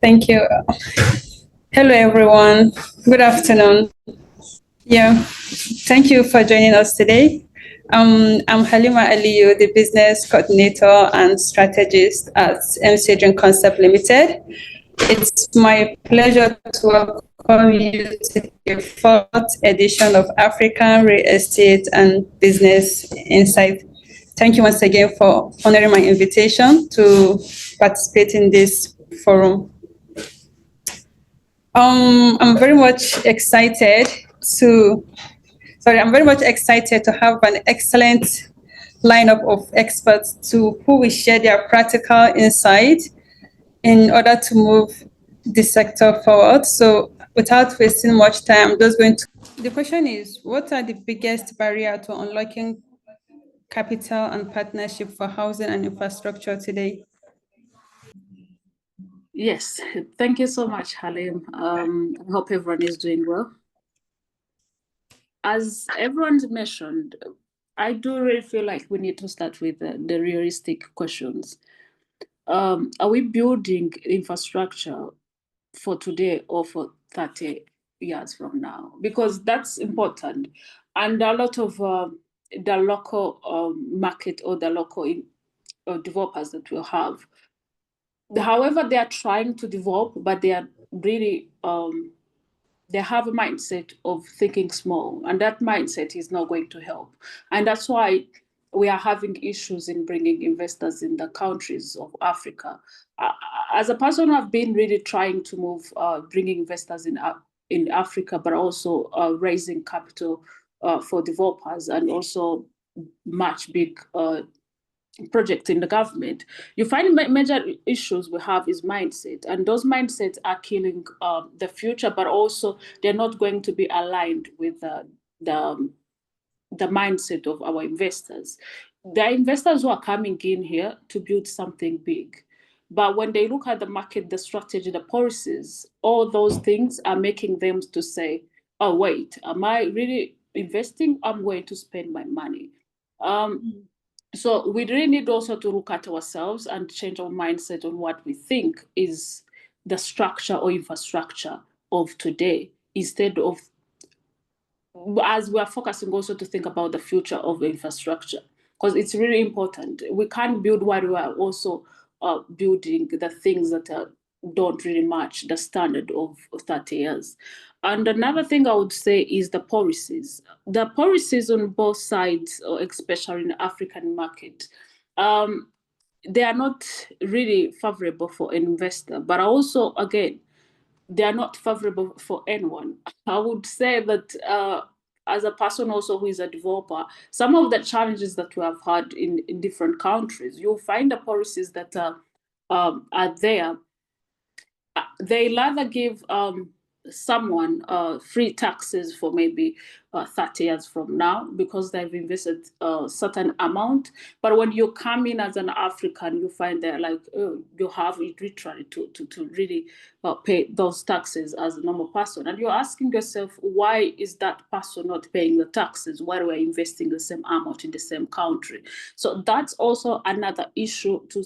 Thank you. Hello, everyone. Good afternoon. Yeah, thank you for joining us today. I'm Halima Aliyu, the business coordinator and strategist at MC Dream Concept Limited. It's my pleasure to welcome you to the fourth edition of African Real Estate and Business Insight. Thank you once again for honoring my invitation to participate in this forum. I'm very much excited to, I'm very much excited to have an excellent lineup of experts who will share their practical insight in order to move the sector forward. So without wasting much time, I'm just going to. The question is, what are the biggest barrier to unlocking capital and partnership for housing and infrastructure today? Yes, thank you so much, Halim. I hope everyone is doing well. As everyone's mentioned, I do really feel like we need to start with the realistic questions. Are we building infrastructure for today or for 30 years from now? Because that's important. And a lot of the local market or the local developers that we have, however, they are trying to develop, but they are really they have a mindset of thinking small, and that mindset is not going to help. And that's why we are having issues in bringing investors in the countries of Africa. As a person, I've been really trying to move, bringing investors in Africa, but also raising capital for developers and also much big project in the government. You find major issues we have is mindset, and those mindsets are killing the future, but also they're not going to be aligned with the mindset of our investors. There are investors who are coming in here to build something big, but when they look at the market, the strategy, the policies, all those things are making them to say, oh wait, am I really investing? I'm going to spend my money. So we really need also to look at ourselves and change our mindset on what we think is the structure or infrastructure of today, instead of, as we are focusing also to think about the future of the infrastructure, because it's really important. We can't build while we are also building the things that don't really match the standard of 30 years. And another thing I would say is the policies. The policies on both sides, especially in the African market, they are not really favorable for an investor, but also, again, they are not favorable for anyone. I would say that as a person also who is a developer, some of the challenges that we have had in different countries, you'll find the policies that are there. They rather give someone free taxes for maybe 30 years from now because they've invested a certain amount. But when you come in as an African, you find they're like, oh, you have it literally to really pay those taxes as a normal person. And you're asking yourself, why is that person not paying the taxes while we're investing the same amount in the same country? So that's also another issue to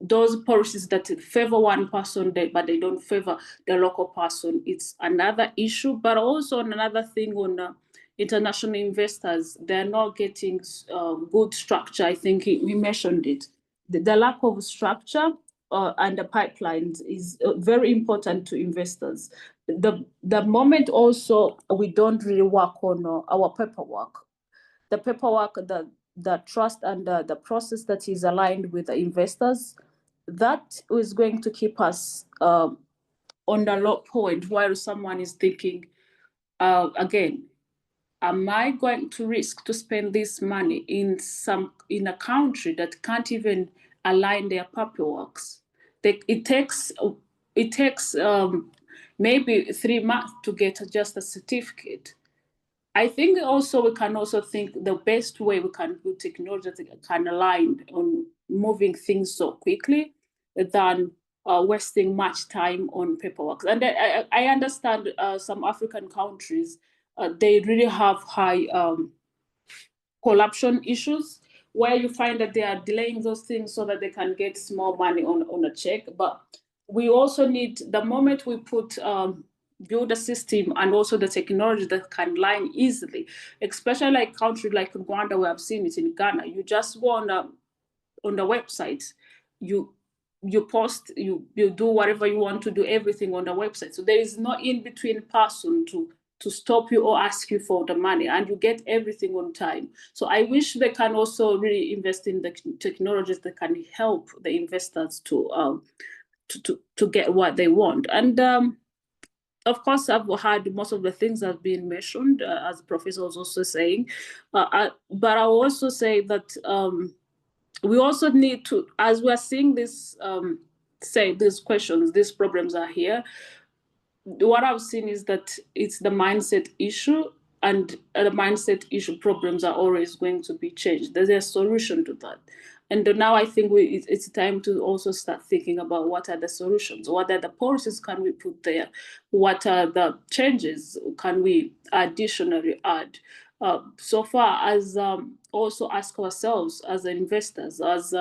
those policies that favor one person, but they don't favor the local person. It's another issue, but also another thing on international investors. They're not getting good structure. I think we mentioned it. The lack of structure and the pipelines is very important to investors. The moment also we don't really work on our paperwork, the trust and the process that is aligned with the investors, that is going to keep us on the low point while someone is thinking, again, am I going to risk to spend this money in a country that can't even align their paperwork? It takes maybe 3 months to get just a certificate. I think also we can also think the best way we can do technology that can align on moving things so quickly than wasting much time on paperwork. And I understand some African countries, they really have high corruption issues where you find that they are delaying those things so that they can get small money on a check. But we also need, the moment we put build a system and also the technology that can line easily, especially like countries like Rwanda, where I've seen it, in Ghana, you just go on the website, you post, you do whatever you want to do, everything on the website. So there is no in between person to stop you or ask you for the money, and you get everything on time. So I wish they can also really invest in the technologies that can help the investors to get what they want. And of course, I've heard most of the things that have been mentioned, as the professor was also saying. But I'll also say that we also need to, as we're seeing this, say these questions, these problems are here, what I've seen is that it's the mindset issue, and the mindset issue problems are always going to be changed. There's a solution to that. And now I think it's time to also start thinking about what are the solutions, what are the policies can we put there, what are the changes can we additionally add. So far as also ask ourselves as investors, as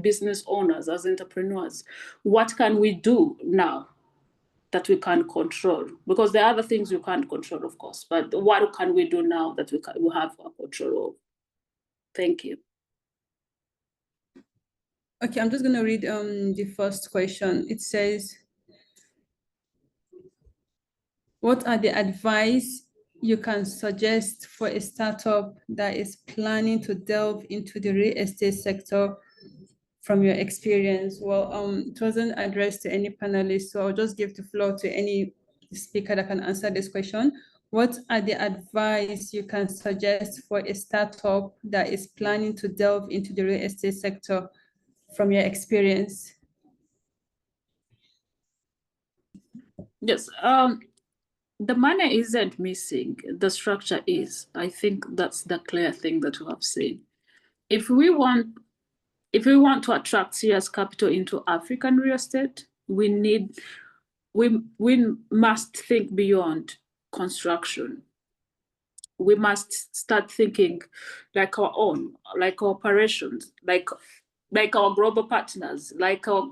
business owners, as entrepreneurs, what can we do now that we can control? Because there are other things we can't control, of course, but what can we do now that we have a control of? Thank you. Okay, I'm just going to read the first question. It says, what are the advice you can suggest for a startup that is planning to delve into the real estate sector from your experience? Well, it wasn't addressed to any panelists, so I'll just give the floor to any speaker that can answer this question. What are the advice you can suggest for a startup that is planning to delve into the real estate sector from your experience? Yes, the money isn't missing, the structure is. I think that's the clear thing that we have seen. If we want to attract serious capital into African real estate, we must think beyond construction. We must start thinking like our own, like our operations, like our global partners, like our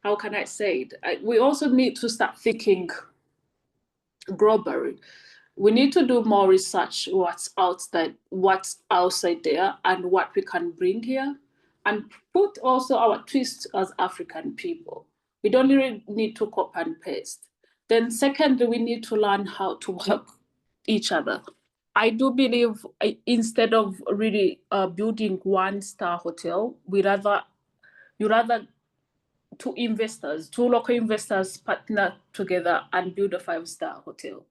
how can I say it? We also need to start thinking globally. We need to do more research what's outside there and what we can bring here, and put also our twist as African people. We don't really need to copy and paste. Then secondly, we need to learn how to work each other. I do believe instead of really building one-star hotel, you rather two local investors partner together and build a 5-star hotel.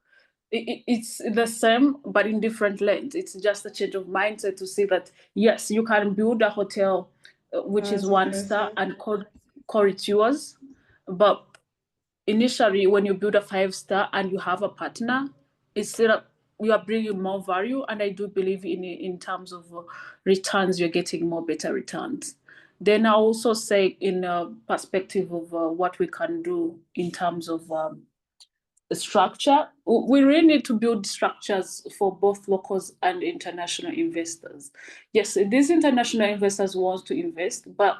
It's the same, but in different lanes. It's just a change of mindset to see that, yes, you can build a hotel which is 1-star and call it yours. But initially, when you build a 5-star and you have a partner, it's still you are bringing more value. And I do believe in terms of returns, you're getting more better returns. Then I also say in a perspective of what we can do in terms of structure, we really need to build structures for both locals and international investors. Yes, these international investors want to invest, but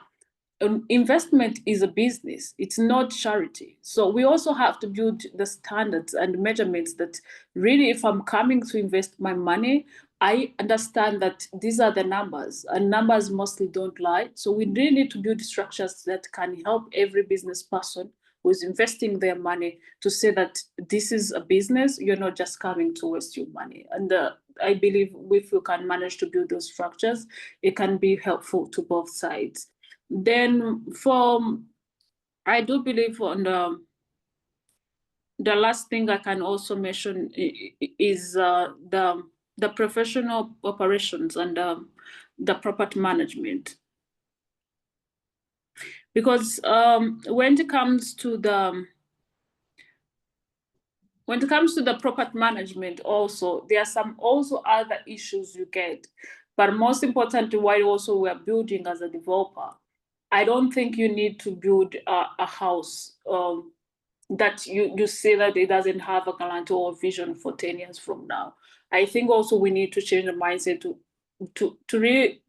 investment is a business. It's not charity. So we also have to build the standards and measurements that really, if I'm coming to invest my money, I understand that these are the numbers, and numbers mostly don't lie. So we really need to build structures that can help every business person who's investing their money to say that this is a business, you're not just coming to waste your money. And I believe if we can manage to build those structures, it can be helpful to both sides. Then I do believe on the last thing I can also mention is the professional operations and the property management. Because when it comes to the property management, also there are some also other issues you get. But most importantly, while also we're building as a developer, I don't think you need to build a house that you say that it doesn't have a guarantee or vision for 10 years from now. I think also we need to change the mindset to really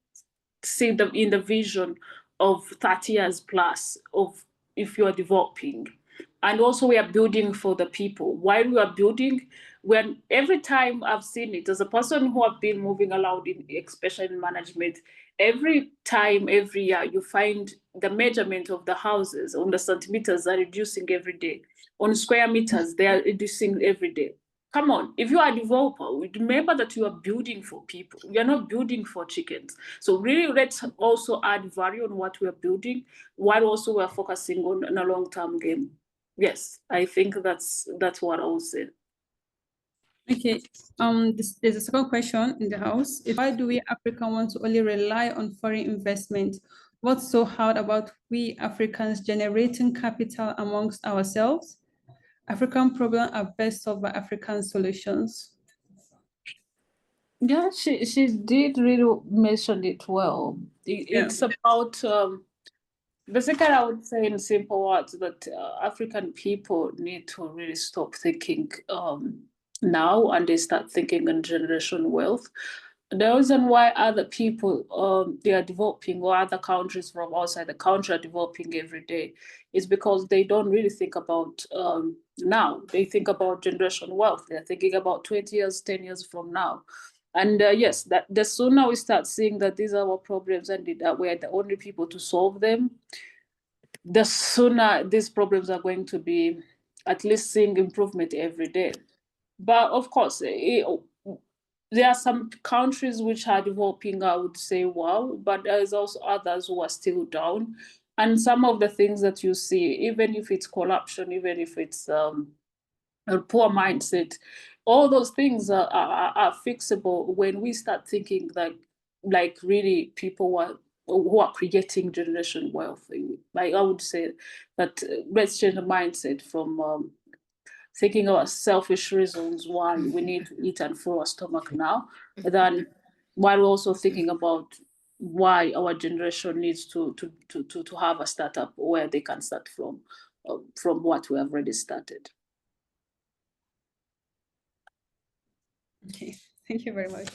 see them in the vision of 30 years plus of if you are developing. And also we are building for the people. While we are building, when every time I've seen it as a person who have been moving around in, especially in management, every time, every year, you find the measurement of the houses on the centimeters are reducing every day. On square meters, they are reducing every day. Come on, if you are a developer, remember that you are building for people. You're not building for chickens. So really, let's also add value on what we are building, while also we're focusing on a long-term game. Yes, I think that's what I would say. Okay. There's a second question in the house. Why do we Africans want to only rely on foreign investment? What's so hard about we Africans generating capital amongst ourselves? African problems are best solved by African solutions. Yeah, she did really mention it well. It's about basically, I would say in simple words that African people need to really stop thinking now, and they start thinking in generation wealth. The reason why other people they are developing, or other countries from outside the country are developing every day, is because they don't really think about now. They think about generation wealth. They're thinking about 20 years, 10 years from now. And yes, that the sooner we start seeing that these are our problems and that we're the only people to solve them, the sooner these problems are going to be at least seeing improvement every day. But of course, there are some countries which are developing, I would say, wow, but there's also others who are still down. And some of the things that you see, even if it's corruption, even if it's a poor mindset, all those things are fixable when we start thinking like really people who are creating generation wealth. Like I would say that let's change the mindset from thinking about selfish reasons why we need to eat and fill our stomach now, than while also thinking about why our generation needs to have a startup where they can start from what we have already started. Okay, thank you very much.